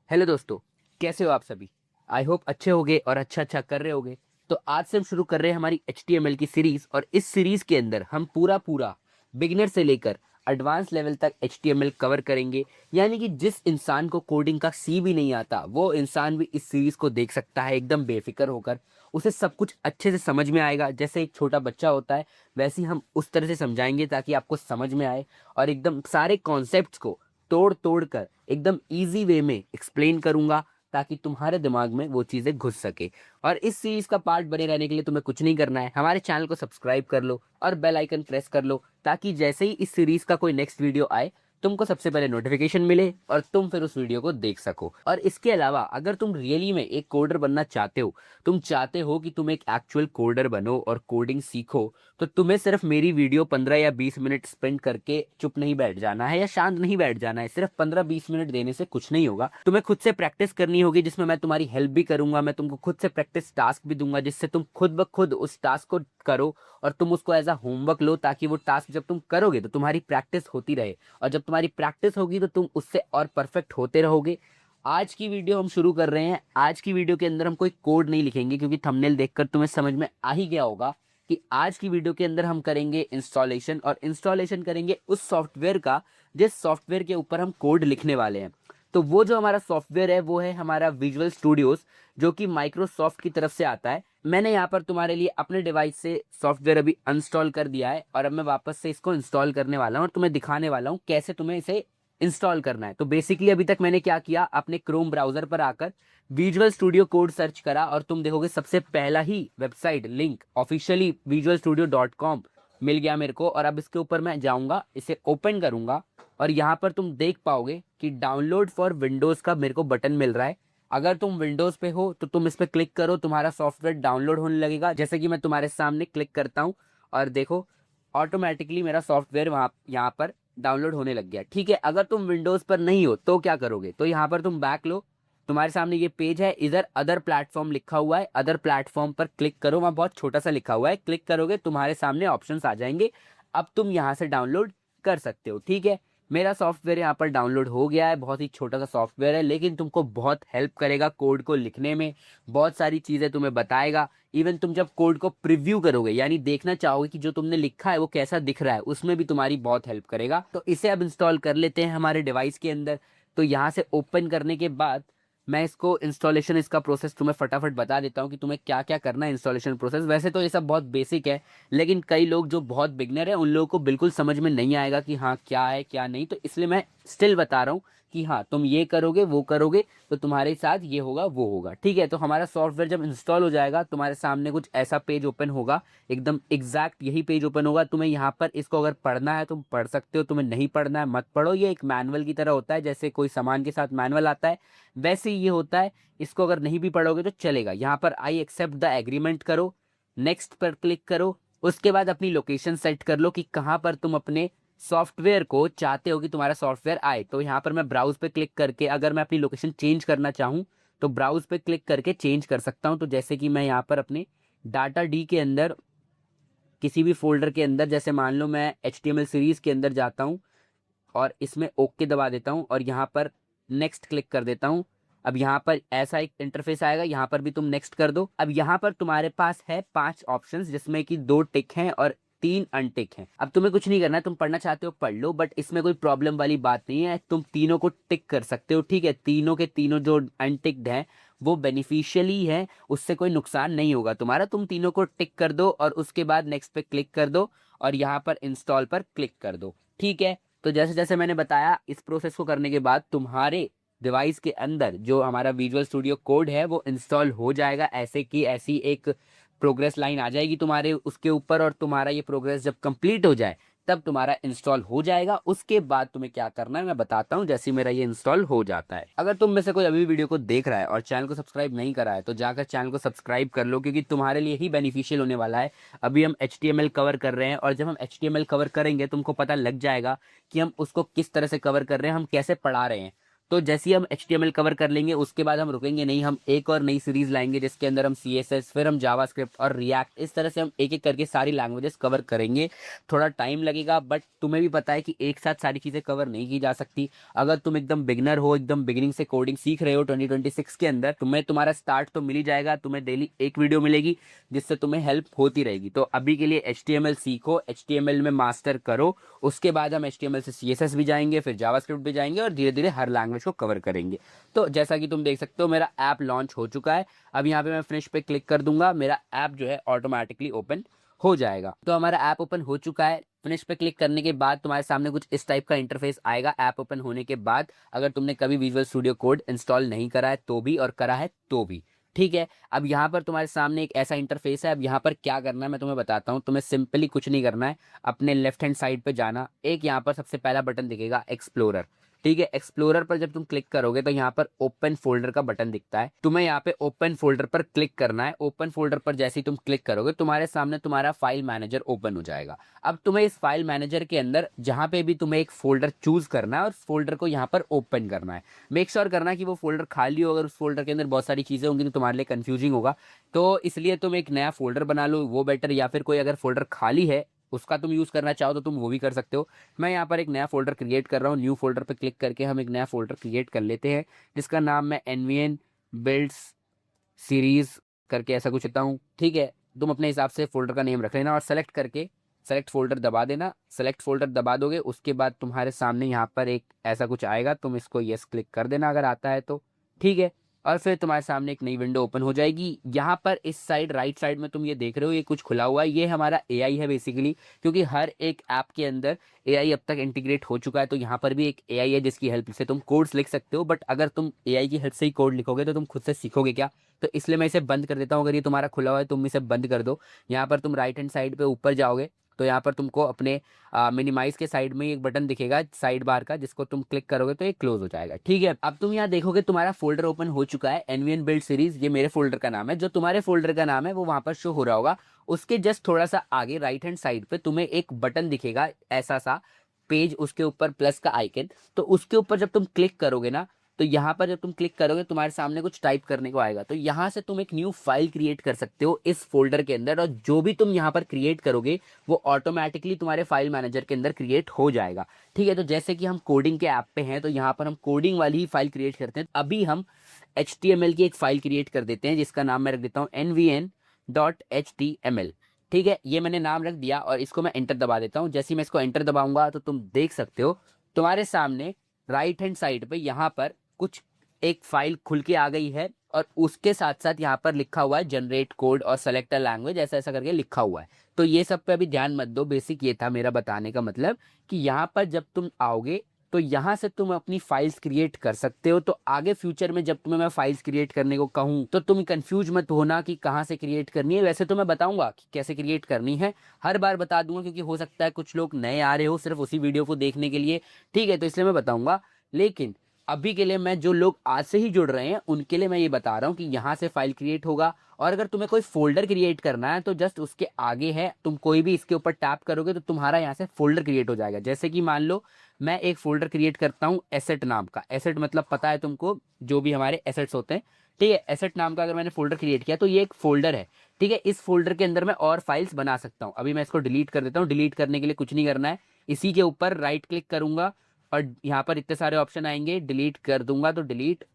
Hello दोस्तों, कैसे हो आप सभी। आई होप अच्छे होगे और अच्छा अच्छा कर रहे होगे। तो आज से हम शुरू कर रहे हैं हमारी HTML की सीरीज, और इस सीरीज के अंदर हम पूरा पूरा बिगिनर से लेकर एडवांस लेवल तक HTML कवर करेंगे। यानी कि जिस इंसान को कोडिंग का सी भी नहीं आता वो इंसान भी इस सीरीज को देख सकता है एकदम बेफिक्र होकर। उसे सब कुछ अच्छे से समझ में आएगा, जैसे एक छोटा बच्चा होता है वैसे ही हम उस तरह से समझाएंगे ताकि आपको समझ में आए। और एकदम सारे कॉन्सेप्ट्स को तोड़ तोड़ कर एकदम इजी वे में एक्सप्लेन करूंगा ताकि तुम्हारे दिमाग में वो चीज़ें घुस सके। और इस सीरीज का पार्ट बने रहने के लिए तुम्हें कुछ नहीं करना है, हमारे चैनल को सब्सक्राइब कर लो और बेल आइकन प्रेस कर लो ताकि जैसे ही इस सीरीज का कोई नेक्स्ट वीडियो आए तुमको सबसे पहले नोटिफिकेशन मिले और तुम फिर उस वीडियो को देख सको। और इसके अलावा अगर तुम रियली में एक कोडर बनना चाहते हो, तुम चाहते हो कि तुम एक एक्चुअल कोडर बनो और कोडिंग सीखो, तो तुम्हें सिर्फ मेरी वीडियो 15 या 20 मिनट स्पेंड करके चुप नहीं बैठ जाना है या शांत नहीं बैठ जाना है। सिर्फ 15-20 मिनट देने से कुछ नहीं होगा, तुम्हें खुद से प्रैक्टिस करनी होगी जिसमें मैं तुम्हारी हेल्प भी करूंगा। मैं तुमको खुद से प्रैक्टिस टास्क भी दूंगा जिससे तुम खुद ब खुद उस टास्क को करो और तुम उसको एज अ होमवर्क लो, ताकि वो टास्क जब तुम करोगे तो तुम्हारी प्रैक्टिस होती रहे। और जब तुम्हारी प्रैक्टिस होगी तो तुम उससे और परफेक्ट होते रहोगे। आज की वीडियो हम शुरू कर रहे हैं। आज की वीडियो के अंदर हम कोई कोड नहीं लिखेंगे क्योंकि थंबनेल देखकर तुम्हें समझ में आ ही गया होगा कि आज की वीडियो के अंदर हम करेंगे इंस्टॉलेशन, और इंस्टॉलेशन करेंगे उस सॉफ्टवेयर का जिस सॉफ्टवेयर के ऊपर हम कोड लिखने वाले हैं। तो वो जो हमारा सॉफ्टवेयर है वो है हमारा विजुअल स्टूडियोज, जो कि माइक्रोसॉफ्ट की तरफ से आता है। मैंने यहाँ पर तुम्हारे लिए अपने डिवाइस से सॉफ्टवेयर अभी अनस्टॉल कर दिया है और अब मैं वापस से इसको इंस्टॉल करने वाला हूँ और तुम्हें दिखाने वाला हूँ कैसे तुम्हें इसे इंस्टॉल करना है। तो बेसिकली अभी तक मैंने क्या किया, अपने क्रोम ब्राउजर पर आकर विजुअल स्टूडियो कोड सर्च करा और तुम देखोगे सबसे पहला ही वेबसाइट लिंक ऑफिशियली visualstudio.com मिल गया मेरे को। और अब इसके ऊपर मैं जाऊंगा, इसे ओपन करूंगा और यहाँ पर तुम देख पाओगे कि डाउनलोड फॉर विंडोज का मेरे को बटन मिल रहा है। अगर तुम विंडोज पे हो तो तुम इस पे क्लिक करो, तुम्हारा सॉफ्टवेयर डाउनलोड होने लगेगा। जैसे कि मैं तुम्हारे सामने क्लिक करता हूँ और देखो ऑटोमेटिकली मेरा सॉफ्टवेयर वहाँ यहाँ पर डाउनलोड होने लग गया। ठीक है, अगर तुम विंडोज पर नहीं हो तो क्या करोगे, तो यहाँ पर तुम बैक लो, तुम्हारे सामने ये पेज है, इधर अदर प्लेटफॉर्म लिखा हुआ है, अदर प्लेटफॉर्म पर क्लिक करो, वहाँ बहुत छोटा सा लिखा हुआ है, क्लिक करोगे तुम्हारे सामने ऑप्शंस आ जाएंगे। अब तुम यहाँ से डाउनलोड कर सकते हो। ठीक है, मेरा सॉफ्टवेयर यहाँ पर डाउनलोड हो गया है। बहुत ही छोटा सा सॉफ्टवेयर है लेकिन तुमको बहुत हेल्प करेगा कोड को लिखने में, बहुत सारी चीज़ें तुम्हें बताएगा। इवन तुम जब कोड को प्रीव्यू करोगे यानी देखना चाहोगे कि जो तुमने लिखा है वो कैसा दिख रहा है, उसमें भी तुम्हारी बहुत हेल्प करेगा। तो इसे अब इंस्टॉल कर लेते हैं हमारे डिवाइस के अंदर। तो यहाँ से ओपन करने के बाद मैं इसको इंस्टॉलेशन इसका प्रोसेस तुम्हें फटाफट बता देता हूँ कि तुम्हें क्या क्या करना है इंस्टॉलेशन प्रोसेस। वैसे तो ये सब बहुत बेसिक है लेकिन कई लोग जो बहुत बिगनर है उन लोगों को बिल्कुल समझ में नहीं आएगा कि हाँ क्या है क्या नहीं, तो इसलिए मैं स्टिल बता रहा हूँ कि हाँ तुम ये करोगे वो करोगे तो तुम्हारे साथ ये होगा वो होगा। ठीक है, तो हमारा सॉफ्टवेयर जब इंस्टॉल हो जाएगा तुम्हारे सामने कुछ ऐसा पेज ओपन होगा, एकदम एग्जैक्ट यही पेज ओपन होगा। तुम्हें यहाँ पर इसको अगर पढ़ना है तुम पढ़ सकते हो, तुम्हें नहीं पढ़ना है मत पढ़ो। ये एक मैनुअल की तरह होता है, जैसे कोई सामान के साथ मैनुअल आता है वैसे ही ये होता है। इसको अगर नहीं भी पढ़ोगे तो चलेगा। यहाँ पर आई एक्सेप्ट द एग्रीमेंट करो, नेक्स्ट पर क्लिक करो, उसके बाद अपनी लोकेशन सेट कर लो कि कहाँ पर तुम अपने सॉफ्टवेयर को चाहते हो कि तुम्हारा सॉफ्टवेयर आए। तो यहाँ पर मैं ब्राउज पे क्लिक करके अगर मैं अपनी लोकेशन चेंज करना चाहूँ तो ब्राउज पे क्लिक करके चेंज कर सकता हूँ। तो जैसे कि मैं यहाँ पर अपने डाटा डी के अंदर किसी भी फोल्डर के अंदर, जैसे मान लो मैं HTML सीरीज के अंदर जाता हूँ और इसमें ओके दबा देता हूँ और यहाँ पर नेक्स्ट क्लिक कर देता हूँ। अब यहाँ पर ऐसा एक इंटरफेस आएगा, यहाँ पर भी तुम नेक्स्ट कर दो। अब यहाँ पर तुम्हारे पास है 5 ऑप्शंस जिसमें कि 2 टिक हैं और 3 अनटिक हैं। अब तुम्हें कुछ नहीं करना है, तुम पढ़ना चाहते हो पढ़ लो, बट इसमें कोई प्रॉब्लम वाली बात नहीं है, तुम तीनों को टिक कर सकते हो। ठीक है, तीनों के तीनों जो अनटिक्ड हैं वो बेनिफिशियली है, उससे कोई नुकसान नहीं होगा तुम्हारा। तुम तीनों को टिक कर दो और उसके बाद नेक्स्ट पे क्लिक कर दो और यहाँ पर इंस्टॉल पर क्लिक कर दो। ठीक है, तो जैसे जैसे मैंने बताया इस प्रोसेस को करने के बाद तुम्हारे डिवाइस के अंदर जो हमारा विजुअल स्टूडियो कोड है वो इंस्टॉल हो जाएगा। ऐसे की ऐसी एक प्रोग्रेस लाइन आ जाएगी तुम्हारे उसके ऊपर, और तुम्हारा ये प्रोग्रेस जब कंप्लीट हो जाए तब तुम्हारा इंस्टॉल हो जाएगा। उसके बाद तुम्हें क्या करना है मैं बताता हूँ जैसे मेरा ये इंस्टॉल हो जाता है। अगर तुम में से कोई अभी वीडियो को देख रहा है और चैनल को सब्सक्राइब नहीं करा है तो जाकर चैनल को सब्सक्राइब कर लो, क्योंकि तुम्हारे लिए ही बेनिफिशियल होने वाला है। अभी हम HTML कवर कर रहे हैं और जब हम HTML कवर करेंगे तुमको पता लग जाएगा कि हम उसको किस तरह से कवर कर रहे हैं, हम कैसे पढ़ा रहे हैं। तो जैसे ही हम HTML कवर कर लेंगे उसके बाद हम रुकेंगे नहीं, हम एक और नई सीरीज लाएंगे जिसके अंदर हम CSS, फिर हम जावास्क्रिप्ट और रिएक्ट, इस तरह से हम एक एक करके सारी लैंग्वेजेस कवर करेंगे। थोड़ा टाइम लगेगा, बट तुम्हें भी पता है कि एक साथ सारी चीज़ें कवर नहीं की जा सकती। अगर तुम एकदम बिगनर हो, एकदम बिगिनिंग से कोडिंग सीख रहे हो 2026 के अंदर, तुम्हें तुम्हारा स्टार्ट तो मिल ही जाएगा, तुम्हें डेली एक वीडियो मिलेगी जिससे तुम्हें हेल्प होती रहेगी। तो अभी के लिए HTML सीखो, HTML में मास्टर करो, उसके बाद हम HTML से CSS भी जाएंगे, फिर जावास्क्रिप्ट भी जाएंगे और धीरे धीरे हर लैंग्वेज को कवर करेंगे। तो जैसा कि तुम देख सकते हो मेरा ऐप लॉन्च हो चुका है। अब यहाँ पे मैं फिनिश पे क्लिक कर दूंगा, मेरा ऐप जो है ऑटोमेटिकली ओपन हो जाएगा। तो हमारा ऐप ओपन हो चुका है। फिनिश पे क्लिक करने के बाद तुम्हारे सामने कुछ इस टाइप का इंटरफेस आएगा ऐप ओपन होने के बाद, अगर तुमने कभी विजुअल स्टूडियो कोड इंस्टॉल नहीं करा है तो भी, और करा है तो भी। ठीक है, अब यहाँ पर तुम्हारे सामने एक ऐसा इंटरफेस है। अब यहाँ पर क्या करना है मैं तुम्हें बताता हूँ। तुम्हें सिंपली कुछ नहीं करना है, अपने लेफ्ट हैंड साइड पे जाना, एक यहाँ पर सबसे पहला बटन दिखेगा एक्सप्लोरर। ठीक है, एक्सप्लोरर पर जब तुम क्लिक करोगे तो यहाँ पर ओपन फोल्डर का बटन दिखता है, तुम्हें यहाँ पे ओपन फोल्डर पर क्लिक करना है। ओपन फोल्डर पर जैसे ही तुम क्लिक करोगे तुम्हारे सामने तुम्हारा फाइल मैनेजर ओपन हो जाएगा। अब तुम्हें इस फाइल मैनेजर के अंदर जहाँ पे भी तुम्हें एक फोल्डर चूज करना है और फोल्डर को यहाँ पर ओपन करना है। मेक श्योर करना कि वो फोल्डर खाली हो, अगर उस फोल्डर के अंदर बहुत सारी चीज़ें होंगी तो तुम्हारे लिए कंफ्यूजिंग होगा, तो इसलिए तुम एक नया फोल्डर बना लो वो बेटर, या फिर कोई अगर फोल्डर खाली है उसका तुम यूज़ करना चाहो तो तुम वो भी कर सकते हो। मैं यहाँ पर एक नया फोल्डर क्रिएट कर रहा हूँ। न्यू फोल्डर पर क्लिक करके हम एक नया फोल्डर क्रिएट कर लेते हैं जिसका नाम मैं NVN बिल्ड्स सीरीज करके ऐसा कुछ देता हूँ। ठीक है, तुम अपने हिसाब से फोल्डर का नेम रख लेना और सेलेक्ट करके सेलेक्ट फोल्डर दबा देना। सेलेक्ट फोल्डर दबा दोगे उसके बाद तुम्हारे सामने यहाँ पर एक ऐसा कुछ आएगा, तुम इसको यस क्लिक कर देना अगर आता है तो। ठीक है, और फिर तुम्हारे सामने एक नई विंडो ओपन हो जाएगी। यहाँ पर इस साइड राइट साइड में तुम ये देख रहे हो ये कुछ खुला हुआ है, ये हमारा AI है बेसिकली, क्योंकि हर एक ऐप के अंदर AI अब तक इंटीग्रेट हो चुका है। तो यहाँ पर भी एक AI है जिसकी हेल्प से तुम कोड्स लिख सकते हो, बट अगर तुम AI की हेल्प से ही कोड लिखोगे तो तुम खुद से सीखोगे क्या, तो इसलिए मैं इसे बंद कर देता हूँ। अगर ये तुम्हारा खुला हुआ है तुम इसे बंद कर दो। यहाँ पर तुम राइट हैंड साइड पे ऊपर जाओगे तो यहाँ पर तुमको अपने मिनिमाइज के साइड में एक बटन दिखेगा साइड बार का, जिसको तुम क्लिक करोगे तो ये क्लोज हो जाएगा। ठीक है, अब तुम यहाँ देखोगे तुम्हारा फोल्डर ओपन हो चुका है, NVN बिल्ड सीरीज, ये मेरे फोल्डर का नाम है। जो तुम्हारे फोल्डर का नाम है वो वहां पर शो हो रहा होगा। उसके जस्ट थोड़ा सा आगे राइट हैंड साइड पे तुम्हें एक बटन दिखेगा ऐसा सा पेज, उसके ऊपर प्लस का आइकन, तो उसके ऊपर जब तुम क्लिक करोगे ना तो यहाँ पर जब तुम क्लिक करोगे तुम्हारे सामने कुछ टाइप करने को आएगा। तो यहाँ से तुम एक न्यू फाइल क्रिएट कर सकते हो इस फोल्डर के अंदर, और जो भी तुम यहाँ पर क्रिएट करोगे वो ऑटोमेटिकली तुम्हारे फाइल मैनेजर के अंदर क्रिएट हो जाएगा। ठीक है, तो जैसे कि हम कोडिंग के ऐप पे हैं तो यहाँ पर हम कोडिंग वाली ही फाइल क्रिएट करते हैं। अभी हम HTML की एक फाइल क्रिएट कर देते हैं जिसका नाम मैं रख देता हूँ NVN.html। ठीक है, ये मैंने नाम रख दिया और इसको मैं एंटर दबा देता हूँ। जैसे ही मैं इसको एंटर दबाऊंगा तो तुम देख सकते हो तुम्हारे सामने राइट हैंड साइड पे यहाँ पर कुछ एक फाइल खुल के आ गई है, और उसके साथ साथ यहाँ पर लिखा हुआ है जनरेट कोड और सेलेक्ट अ लैंग्वेज, ऐसा ऐसा करके लिखा हुआ है। तो ये सब पे अभी ध्यान मत दो, बेसिक ये था मेरा बताने का मतलब कि यहाँ पर जब तुम आओगे तो यहाँ से तुम अपनी फाइल्स क्रिएट कर सकते हो। तो आगे फ्यूचर में जब तुम्हें मैं फाइल्स क्रिएट करने को कहूँ तो तुम कंफ्यूज मत होना कि कहाँ से क्रिएट करनी है। वैसे तो मैं बताऊंगा कि कैसे क्रिएट करनी है, हर बार बता दूंगा, क्योंकि हो सकता है कुछ लोग नए आ रहे हो सिर्फ उसी वीडियो को देखने के लिए। ठीक है, तो इसलिए मैं बताऊंगा, लेकिन अभी के लिए मैं जो लोग आज से ही जुड़ रहे हैं उनके लिए मैं ये बता रहा हूँ कि यहाँ से फाइल क्रिएट होगा। और अगर तुम्हें कोई फोल्डर क्रिएट करना है तो जस्ट उसके आगे है, तुम कोई भी इसके ऊपर टैप करोगे तो तुम्हारा यहाँ से फोल्डर क्रिएट हो जाएगा। जैसे कि मान लो मैं एक फोल्डर क्रिएट करता हूँ एसेट नाम का। एसेट मतलब पता है तुमको, जो भी हमारे एसेट्स होते हैं। ठीक है, एसेट नाम का अगर मैंने फोल्डर क्रिएट किया तो ये एक फोल्डर है। ठीक है, इस फोल्डर के अंदर मैं और फाइल्स बना सकता हूँ। अभी मैं इसको डिलीट कर देता हूँ। डिलीट करने के लिए कुछ नहीं करना है, इसी के ऊपर राइट क्लिक करूंगा और यहाँ पर इतने सारे ऑप्शन आएंगे, डिलीट कर दूंगा तो डिलीट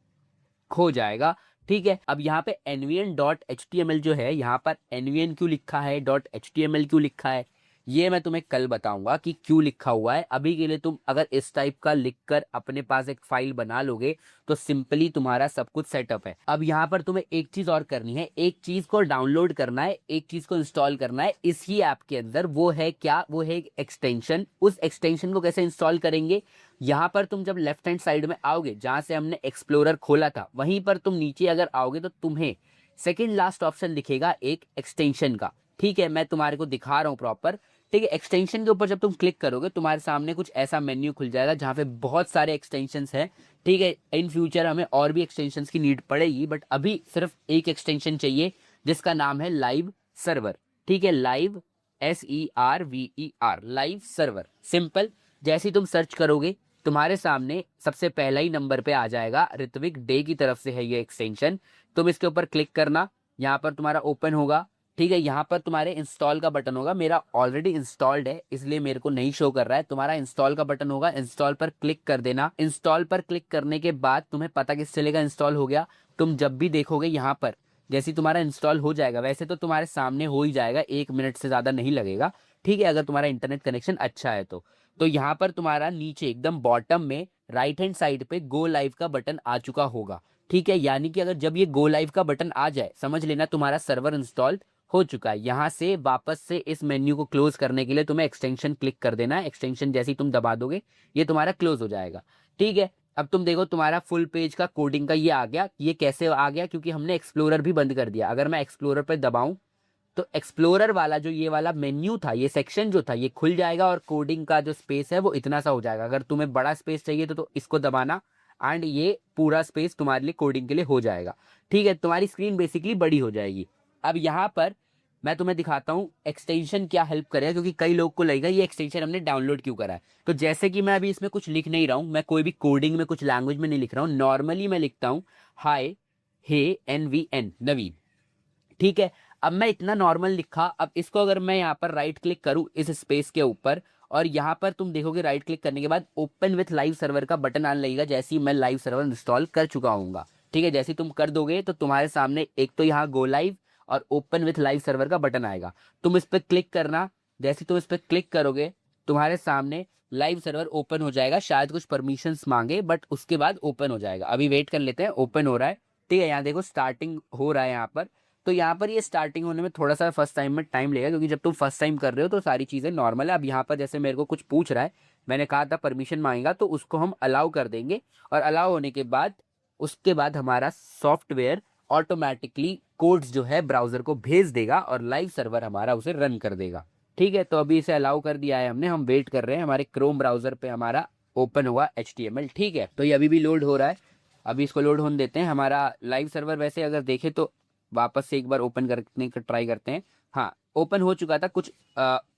हो जाएगा। ठीक है, अब यहाँ पे nvn.html जो है, यहाँ पर nvn क्यों लिखा है, .html क्यों लिखा है, ये मैं तुम्हें कल बताऊंगा कि क्यों लिखा हुआ है। अभी के लिए तुम अगर इस टाइप का लिखकर अपने पास एक फाइल बना लोगे तो सिंपली तुम्हारा सब कुछ सेटअप है। अब यहाँ पर तुम्हें एक चीज और करनी है, एक चीज को डाउनलोड करना है, एक चीज को इंस्टॉल करना है इसी ऐप के अंदर। वो है क्या, वो है एक एक्सटेंशन। उस एक्सटेंशन को कैसे इंस्टॉल करेंगे, यहाँ पर तुम जब लेफ्ट हैंड साइड में आओगे जहां से हमने एक्सप्लोरर खोला था, वहीं पर तुम नीचे अगर आओगे तो तुम्हें सेकेंड लास्ट ऑप्शन दिखेगा एक एक्सटेंशन का। ठीक है, मैं तुम्हारे को दिखा रहा हूँ प्रॉपर। ठीक है, एक्सटेंशन के ऊपर जब तुम क्लिक करोगे तुम्हारे सामने कुछ ऐसा मेन्यू खुल जाएगा जहाँ पे बहुत सारे एक्सटेंशंस हैं। ठीक है, इन फ्यूचर हमें और भी एक्सटेंशंस की नीड पड़ेगी, बट अभी सिर्फ एक एक्सटेंशन चाहिए जिसका नाम है लाइव सर्वर। ठीक है, live SERVER, live server. Simple, जैसे ही तुम सर्च करोगे तुम्हारे सामने सबसे पहला ही नंबर पे आ जाएगा, ऋत्विक डे की तरफ से है ये एक्सटेंशन। तुम इसके ऊपर क्लिक करना, यहाँ पर तुम्हारा ओपन होगा, ठीक है। यहाँ पर तुम्हारे इंस्टॉल का बटन होगा, मेरा ऑलरेडी इंस्टॉल्ड है इसलिए मेरे को नहीं शो कर रहा है। तुम्हारा इंस्टॉल का बटन होगा, इंस्टॉल पर क्लिक कर देना। इंस्टॉल पर क्लिक करने के बाद तुम्हें पता किस चलेगा इंस्टॉल हो गया। तुम जब भी देखोगे यहाँ पर जैसे ही तुम्हारा इंस्टॉल हो जाएगा, वैसे तो तुम्हारे सामने हो ही जाएगा, 1 मिनट से ज़्यादा नहीं लगेगा, ठीक है, अगर तुम्हारा इंटरनेट कनेक्शन अच्छा है तो यहाँ पर तुम्हारा नीचे एकदम बॉटम में राइट हैंड साइड पे गो लाइव का बटन आ चुका होगा, ठीक है। यानी कि अगर जब ये गो लाइव का बटन आ जाए, समझ लेना तुम्हारा सर्वर इंस्टॉल हो चुका है। यहाँ से वापस से इस मेन्यू को क्लोज करने के लिए तुम्हें एक्सटेंशन क्लिक कर देना है। एक्सटेंशन जैसे ही तुम दबा दोगे ये तुम्हारा क्लोज हो जाएगा, ठीक है। अब तुम देखो तुम्हारा फुल पेज का कोडिंग का ये आ गया। ये कैसे आ गया? क्योंकि हमने एक्सप्लोरर भी बंद कर दिया। अगर मैं एक्सप्लोरर पे दबाऊं तो एक्सप्लोरर वाला जो ये वाला मेन्यू था, ये सेक्शन जो था, ये खुल जाएगा और कोडिंग का जो स्पेस है वो इतना सा हो जाएगा। अगर तुम्हें बड़ा स्पेस चाहिए तो इसको दबाना एंड ये पूरा स्पेस तुम्हारे लिए कोडिंग के लिए हो जाएगा, ठीक है। तुम्हारी स्क्रीन बेसिकली बड़ी हो जाएगी। अब यहाँ पर मैं तुम्हें दिखाता हूँ एक्सटेंशन क्या हेल्प करेगा, क्योंकि कई लोग को लगेगा ये एक्सटेंशन हमने डाउनलोड क्यों करा है। तो जैसे कि मैं अभी इसमें कुछ लिख नहीं रहा हूँ, मैं कोई भी कोडिंग में कुछ लैंग्वेज में नहीं लिख रहा हूँ, नॉर्मली मैं लिखता हूँ हाय हे NVN नवीन, ठीक है। अब मैं इतना नॉर्मल लिखा। अब इसको अगर मैं यहाँ पर राइट क्लिक करूँ इस स्पेस के ऊपर, और यहाँ पर तुम देखोगे राइट क्लिक करने के बाद ओपन विथ लाइव सर्वर का बटन आने लगेगा, जैसे ही मैं लाइव सर्वर इंस्टॉल कर चुका हूँगा, ठीक है। जैसे ही तुम कर दोगे तो तुम्हारे सामने एक तो यहाँ गो लाइव और ओपन विथ लाइव सर्वर का बटन आएगा। तुम इस पर क्लिक करना। जैसे तुम इस पर क्लिक करोगे तुम्हारे सामने लाइव सर्वर ओपन हो जाएगा। शायद कुछ परमिशंस मांगे बट उसके बाद ओपन हो जाएगा। अभी वेट कर लेते हैं, ओपन हो रहा है, ठीक है। यहाँ देखो स्टार्टिंग हो रहा है यहाँ पर। तो यहाँ पर ये स्टार्टिंग होने में थोड़ा सा फर्स्ट टाइम में टाइम लगेगा, क्योंकि जब तुम फर्स्ट टाइम कर रहे हो तो सारी चीज़ें नॉर्मल है। अब यहाँ पर जैसे मेरे को कुछ पूछ रहा है, मैंने कहा था परमिशन मांगेगा, तो उसको हम अलाउ कर देंगे। और अलाउ होने के बाद उसके बाद हमारा सॉफ्टवेयर ऑटोमेटिकली कोड्स जो है ब्राउजर को भेज देगा और लाइव सर्वर हमारा उसे रन कर देगा, ठीक है। तो अभी इसे अलाउ कर दिया है हमने, हम वेट कर रहे हैं हमारे क्रोम ब्राउजर पे हमारा ओपन हुआ HTML, ठीक है। तो ये अभी भी लोड हो रहा है, अभी इसको लोड होने देते हैं। हमारा लाइव सर्वर वैसे अगर देखें तो वापस से एक बार ओपन करने का ट्राई करते हैं। हाँ, ओपन हो चुका था, कुछ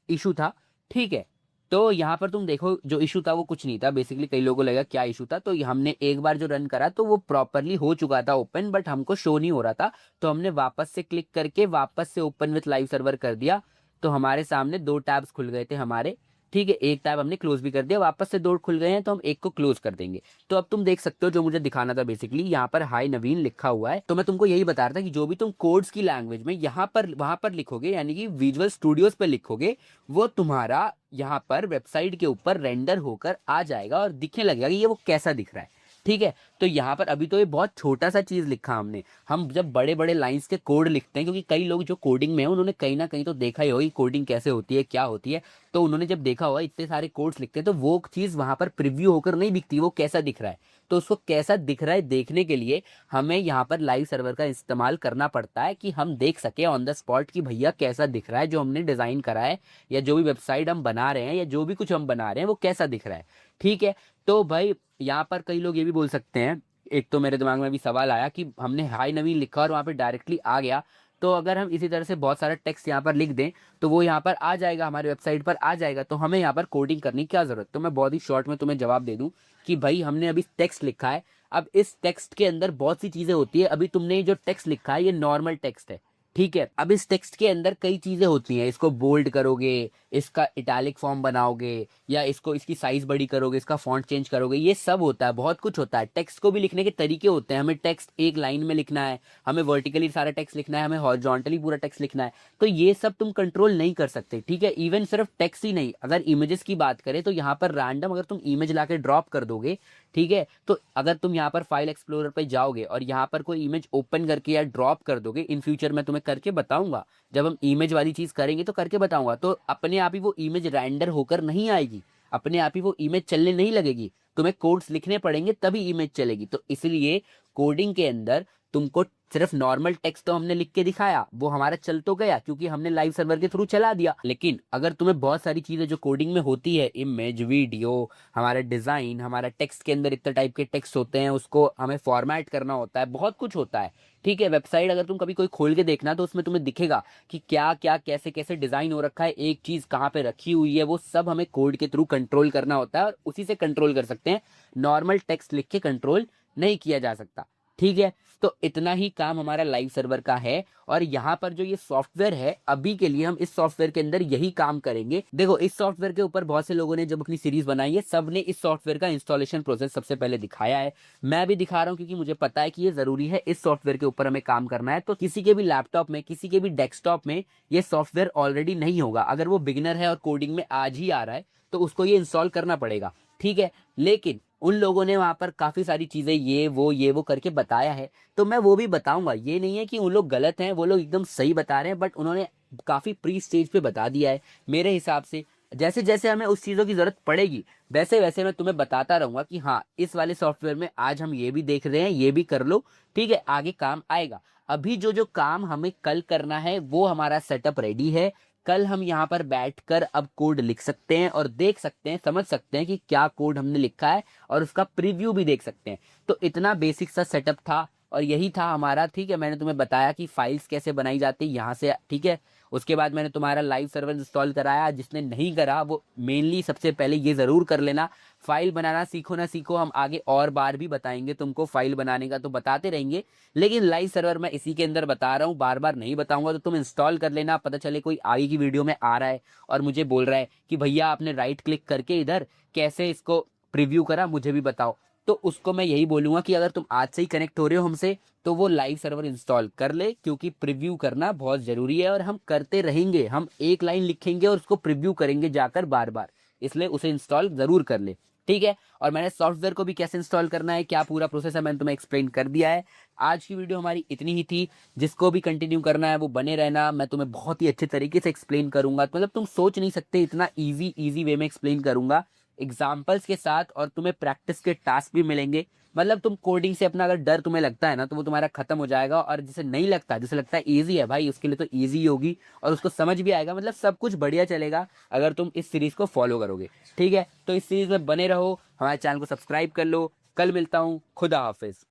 इशू था, ठीक है। तो यहाँ पर तुम देखो जो इशू था वो कुछ नहीं था। बेसिकली कई लोगों को लगा क्या इशू था, तो हमने एक बार जो रन करा तो वो प्रॉपरली हो चुका था ओपन, बट हमको शो नहीं हो रहा था। तो हमने वापस से क्लिक करके वापस से ओपन विथ लाइव सर्वर कर दिया। तो हमारे सामने 2 टैब्स खुल गए थे हमारे, ठीक है। एक टैब हमने क्लोज भी कर दिया, वापस से 2 खुल गए हैं तो हम एक को क्लोज कर देंगे। तो अब तुम देख सकते हो जो मुझे दिखाना था, बेसिकली यहाँ पर हाय नवीन लिखा हुआ है। तो मैं तुमको यही बता रहा था कि जो भी तुम कोड्स की लैंग्वेज में यहाँ पर वहां पर लिखोगे, यानी कि विजुअल स्टूडियोज पर लिखोगे, वो तुम्हारा यहाँ पर वेबसाइट के ऊपर रेंडर होकर आ जाएगा और दिखने लगेगा कि ये वो कैसा दिख रहा है, ठीक है। तो यहाँ पर अभी तो ये बहुत छोटा सा चीज लिखा हमने। हम जब बड़े बड़े लाइंस के कोड लिखते हैं, क्योंकि कई लोग जो कोडिंग में है उन्होंने कहीं ना कहीं तो देखा ही होगी कोडिंग कैसे होती है, क्या होती है। तो उन्होंने जब देखा होगा इतने सारे कोड्स लिखते हैं तो वो चीज वहां पर प्रिव्यू होकर नहीं दिखती, वो कैसा दिख रहा है। तो उसको कैसा दिख रहा है देखने के लिए हमें यहाँ पर लाइव सर्वर का इस्तेमाल करना पड़ता है, कि हम देख सके ऑन द स्पॉट कि भैया कैसा दिख रहा है जो हमने डिजाइन करा है, या जो भी वेबसाइट हम बना रहे हैं, या जो भी कुछ हम बना रहे हैं वो कैसा दिख रहा है, ठीक है। तो भाई यहाँ पर कई लोग ये भी बोल सकते हैं, एक तो मेरे दिमाग में भी सवाल आया कि हमने हाय नवीन लिखा और वहाँ पे डायरेक्टली आ गया, तो अगर हम इसी तरह से बहुत सारा टेक्स्ट यहाँ पर लिख दें तो वो यहाँ पर आ जाएगा, हमारे वेबसाइट पर आ जाएगा, तो हमें यहाँ पर कोडिंग करने की क्या जरूरत। तो मैं बहुत ही शॉर्ट में तुम्हें जवाब दे दूं कि भाई हमने अभी टेक्स्ट लिखा है। अब इस टेक्स्ट के अंदर बहुत सी चीजें होती है। अभी तुमने जो टेक्स्ट लिखा है ये नॉर्मल टेक्स्ट है, ठीक है। अब इस टेक्स्ट के अंदर कई चीजें होती हैं, इसको बोल्ड करोगे, इसका इटैलिक फॉर्म बनाओगे, या इसको इसकी साइज बड़ी करोगे, इसका फॉन्ट चेंज करोगे, ये सब होता है, बहुत कुछ होता है। टेक्स्ट को भी लिखने के तरीके होते हैं, हमें टेक्स्ट एक लाइन में लिखना है, हमें वर्टिकली सारा टेक्स्ट लिखना है, हमें हॉरिजॉन्टली पूरा टेक्स्ट लिखना है। तो ये सब तुम कंट्रोल नहीं कर सकते, ठीक है। इवन सिर्फ टेक्स्ट ही नहीं, अगर इमेजेस की बात करें तो यहाँ पर रैंडम अगर तुम इमेज लाके ड्रॉप कर दोगे, ठीक है, तो अगर तुम यहाँ पर फाइल एक्सप्लोरर पे जाओगे और यहाँ पर कोई इमेज ओपन करके या ड्रॉप कर दोगे, इन फ्यूचर मैं तुम्हें करके बताऊंगा, जब हम इमेज वाली चीज करेंगे तो करके बताऊंगा, तो अपने आप ही वो इमेज रेंडर होकर नहीं आएगी, अपने आप ही वो इमेज चलने नहीं लगेगी, तुम्हें कोड्स लिखने पड़ेंगे तभी इमेज चलेगी। तो इसलिए कोडिंग के अंदर तुमको सिर्फ नॉर्मल टेक्स्ट तो हमने लिख के दिखाया, वो हमारा चल तो गया क्योंकि हमने लाइव सर्वर के थ्रू चला दिया। लेकिन अगर तुम्हें बहुत सारी चीजें जो कोडिंग में होती है, इमेज, वीडियो, हमारा डिजाइन, हमारा टेक्स्ट के अंदर इतने टाइप के टेक्स्ट होते हैं, उसको हमें फॉर्मेट करना होता है, बहुत कुछ होता है। ठीक है, वेबसाइट अगर तुम कभी कोई खोल के देखना तो उसमें तुम्हें दिखेगा कि क्या क्या कैसे कैसे डिजाइन हो रखा है, एक चीज कहाँ पे रखी हुई है, वो सब हमें कोड के थ्रू कंट्रोल करना होता है और उसी से कंट्रोल कर सकते हैं। नॉर्मल टेक्स्ट लिख के कंट्रोल नहीं किया जा सकता। ठीक है, तो इतना ही काम हमारा लाइव सर्वर का है। और यहाँ पर जो ये सॉफ्टवेयर है, अभी के लिए हम इस सॉफ्टवेयर के अंदर यही काम करेंगे। देखो, इस सॉफ्टवेयर के ऊपर बहुत से लोगों ने जब अपनी सीरीज बनाई है, सब ने इस सॉफ्टवेयर का इंस्टॉलेशन प्रोसेस सबसे पहले दिखाया है। मैं भी दिखा रहा हूँ क्योंकि मुझे पता है कि ये जरूरी है, इस सॉफ्टवेयर के ऊपर हमें काम करना है। तो किसी के भी लैपटॉप में, किसी के भी डेस्कटॉप में ये सॉफ्टवेयर ऑलरेडी नहीं होगा। अगर वो बिगिनर है और कोडिंग में आज ही आ रहा है तो उसको ये इंस्टॉल करना पड़ेगा। ठीक है, लेकिन उन लोगों ने वहां पर काफी सारी चीजें ये वो करके बताया है, तो मैं वो भी बताऊंगा। ये नहीं है कि उन लोग गलत हैं, वो लोग एकदम सही बता रहे हैं, बट उन्होंने काफी प्री स्टेज पे बता दिया है। मेरे हिसाब से जैसे जैसे हमें उस चीजों की जरूरत पड़ेगी, वैसे वैसे मैं तुम्हें बताता रहूंगा कि हाँ, इस वाले सॉफ्टवेयर में आज हम ये भी देख रहे हैं, ये भी कर लो। ठीक है, आगे काम आएगा। अभी जो जो काम हमें कल करना है वो हमारा सेटअप रेडी है। कल हम यहाँ पर बैठकर अब कोड लिख सकते हैं और देख सकते हैं, समझ सकते हैं कि क्या कोड हमने लिखा है, और उसका प्रीव्यू भी देख सकते हैं। तो इतना बेसिक सा सेटअप था और यही था हमारा। ठीक है, मैंने तुम्हें बताया कि फाइल्स कैसे बनाई जाती है यहाँ से। ठीक है, उसके बाद मैंने तुम्हारा लाइव सर्वर इंस्टॉल कराया। जिसने नहीं करा वो मेनली सबसे पहले ये ज़रूर कर लेना, फाइल बनाना सीखो ना सीखो, हम आगे और बार भी बताएंगे तुमको फाइल बनाने का, तो बताते रहेंगे। लेकिन लाइव सर्वर मैं इसी के अंदर बता रहा हूँ, बार बार नहीं बताऊंगा। तो तुम इंस्टॉल कर लेना, पता चले कोई आगे की वीडियो में आ रहा है और मुझे बोल रहा है कि भैया आपने राइट क्लिक करके इधर कैसे इसको प्रीव्यू करा, मुझे भी बताओ। तो उसको मैं यही बोलूंगा कि अगर तुम आज से ही कनेक्ट हो रहे हो हमसे, तो वो लाइव सर्वर इंस्टॉल कर ले, क्योंकि प्रीव्यू करना बहुत जरूरी है और हम करते रहेंगे। हम एक लाइन लिखेंगे और उसको प्रीव्यू करेंगे जाकर बार बार, इसलिए उसे इंस्टॉल जरूर कर ले। ठीक है, और मैंने सॉफ्टवेयर को भी कैसे इंस्टॉल करना है, क्या पूरा प्रोसेस है, मैंने तुम्हें एक्सप्लेन कर दिया है। आज की वीडियो हमारी इतनी ही थी। जिसको भी कंटिन्यू करना है वो बने रहना, मैं तुम्हें बहुत ही अच्छे तरीके से एक्सप्लेन करूंगा। मतलब तुम सोच नहीं सकते इतना इजी वे में एक्सप्लेन करूंगा, एग्जाम्पल्स के साथ। और तुम्हें प्रैक्टिस के टास्क भी मिलेंगे। मतलब तुम कोडिंग से अपना अगर डर तुम्हें लगता है ना, तो वो तुम्हारा खत्म हो जाएगा। और जिसे नहीं लगता, जिसे लगता है इजी है भाई, उसके लिए तो इजी होगी और उसको समझ भी आएगा। मतलब सब कुछ बढ़िया चलेगा अगर तुम इस सीरीज को फॉलो करोगे। ठीक है, तो इस सीरीज में बने रहो, हमारे चैनल को सब्सक्राइब कर लो। कल मिलता हूँ, खुदा हाफिज।